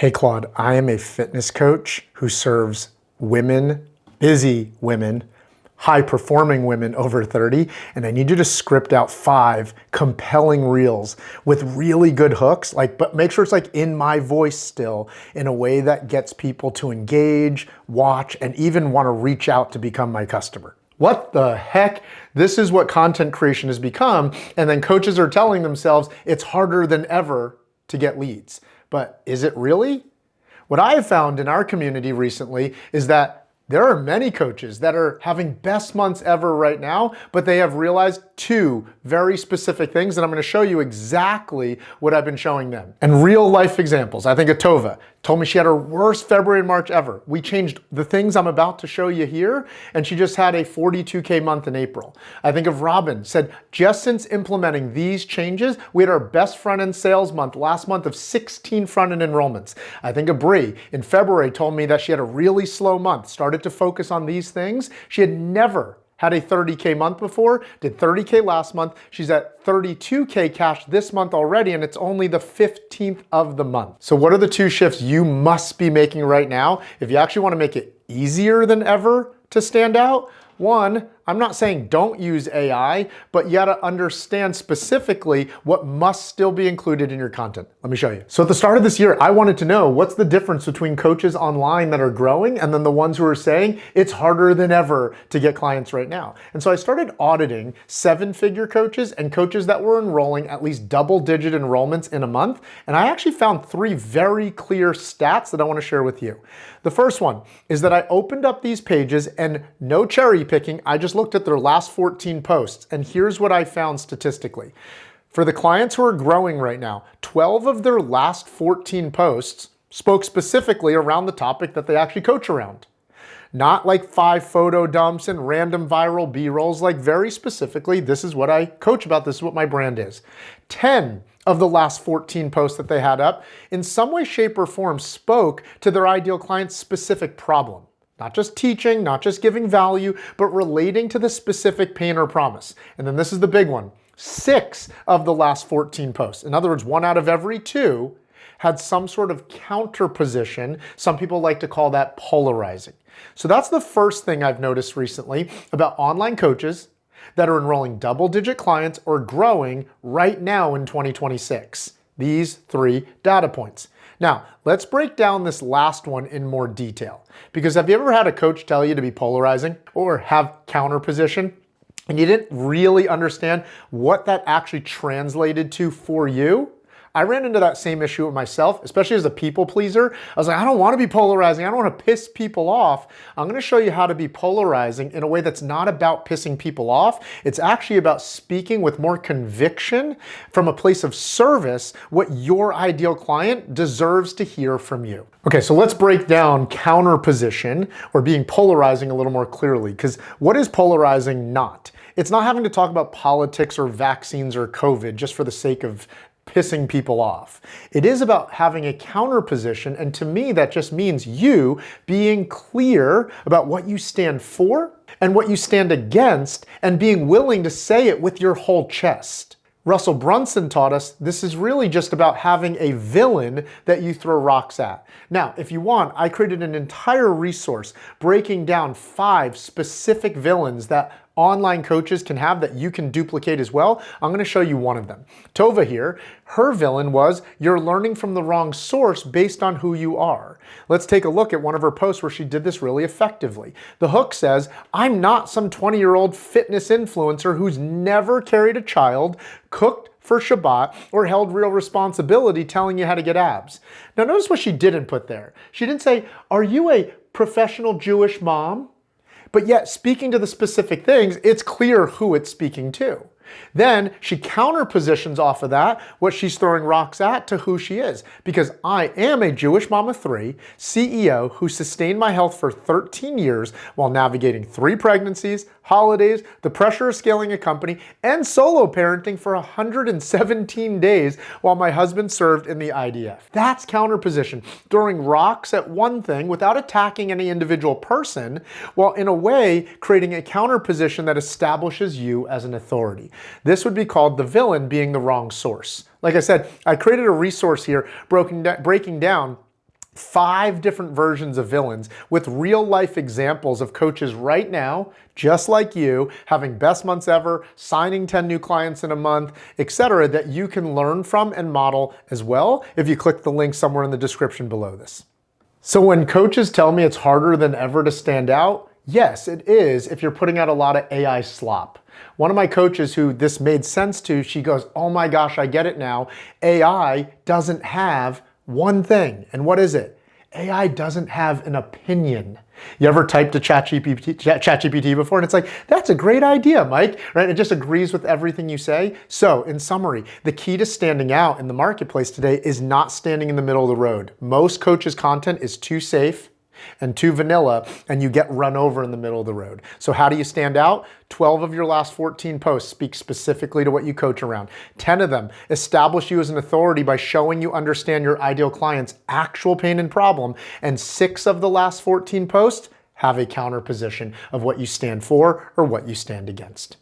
Hey Claude, I am a fitness coach who serves women, busy women, high-performing women over 30, and I need you to script out 5 compelling reels with really good hooks, but make sure it's in my voice still, in a way that gets people to engage, watch, and even want to reach out to become my customer. What the heck? This is what content creation has become, and then coaches are telling themselves it's harder than ever to get leads. But is it really? What I have found in our community recently is that there are many coaches that are having best months ever right now, but they have realized 2 very specific things, and I'm going to show you exactly what I've been showing them. And real life examples. I think of Tova told me she had her worst February and March ever. We changed the things I'm about to show you here, and she just had a 42K month in April. I think of Robin, said just since implementing these changes, we had our best front-end sales month last month of 16 front-end enrollments. I think of Bree in February told me that she had a really slow month, started to focus on these things. She had never had a 30K month before, did 30K last month. She's at 32K cash this month already, and it's only the 15th of the month. So what are the 2 shifts you must be making right now if you actually want to make it easier than ever to stand out? 1, I'm not saying don't use AI, but you gotta understand specifically what must still be included in your content. Let me show you. So at the start of this year, I wanted to know what's the difference between coaches online that are growing and then the ones who are saying it's harder than ever to get clients right now. And so I started auditing 7-figure coaches and coaches that were enrolling at least double-digit enrollments in a month. And I actually found 3 very clear stats that I wanna share with you. The first one is that I opened up these pages and no cherry picking, I just looked at their last 14 posts, and here's what I found statistically. For the clients who are growing right now, 12 of their last 14 posts spoke specifically around the topic that they actually coach around. Not like 5 photo dumps and random viral B-rolls, very specifically, this is what I coach about, this is what my brand is. 10 of the last 14 posts that they had up, in some way, shape, or form spoke to their ideal client's specific problem. Not just teaching, not just giving value, but relating to the specific pain or promise. And then this is the big one. 6 of the last 14 posts, in other words, 1 out of every 2, had some sort of counterposition. Some people like to call that polarizing. So that's the first thing I've noticed recently about online coaches that are enrolling double-digit clients or growing right now in 2026. These 3 data points. Now, let's break down this last one in more detail. Because have you ever had a coach tell you to be polarizing or have counterposition, and you didn't really understand what that actually translated to for you? I ran into that same issue with myself, especially as a people pleaser. I was like, I don't want to be polarizing. I don't want to piss people off. I'm going to show you how to be polarizing in a way that's not about pissing people off. It's actually about speaking with more conviction from a place of service, what your ideal client deserves to hear from you. Okay, so let's break down counterposition or being polarizing a little more clearly, because what is polarizing not? It's not having to talk about politics or vaccines or COVID just for the sake of pissing people off. It is about having a counterposition, and to me that just means you being clear about what you stand for and what you stand against and being willing to say it with your whole chest. Russell Brunson taught us this is really just about having a villain that you throw rocks at. Now, if you want, I created an entire resource breaking down 5 specific villains that online coaches can have that you can duplicate as well. I'm going to show you one of them. Tova here, her villain was you're learning from the wrong source based on who you are. Let's take a look at one of her posts where she did this really effectively. The hook says, I'm not some 20-year-old fitness influencer who's never carried a child, cooked for Shabbat, or held real responsibility telling you how to get abs. Now notice what she didn't put there. She didn't say, are you a professional Jewish mom? But yet, speaking to the specific things, it's clear who it's speaking to. Then she counterpositions off of that what she's throwing rocks at to who she is. Because I am a Jewish mom of 3, CEO who sustained my health for 13 years while navigating 3 pregnancies, holidays, the pressure of scaling a company, and solo parenting for 117 days while my husband served in the IDF. That's counterposition, throwing rocks at one thing without attacking any individual person, while in a way creating a counterposition that establishes you as an authority. This would be called the villain being the wrong source. Like I said, I created a resource here breaking down 5 different versions of villains with real life examples of coaches right now, just like you, having best months ever, signing 10 new clients in a month, etc., that you can learn from and model as well if you click the link somewhere in the description below this. So when coaches tell me it's harder than ever to stand out, yes, it is if you're putting out a lot of AI slop. One of my coaches who this made sense to, she goes, oh my gosh, I get it now. AI doesn't have one thing. And what is it? AI doesn't have an opinion. You ever typed to ChatGPT before and it's like, that's a great idea, Mike, right? It just agrees with everything you say. So in summary, the key to standing out in the marketplace today is not standing in the middle of the road. Most coaches' content is too safe and too vanilla, and you get run over in the middle of the road. So how do you stand out? 12 of your last 14 posts speak specifically to what you coach around. 10 of them establish you as an authority by showing you understand your ideal client's actual pain and problem. And 6 of the last 14 posts have a counter position of what you stand for or what you stand against.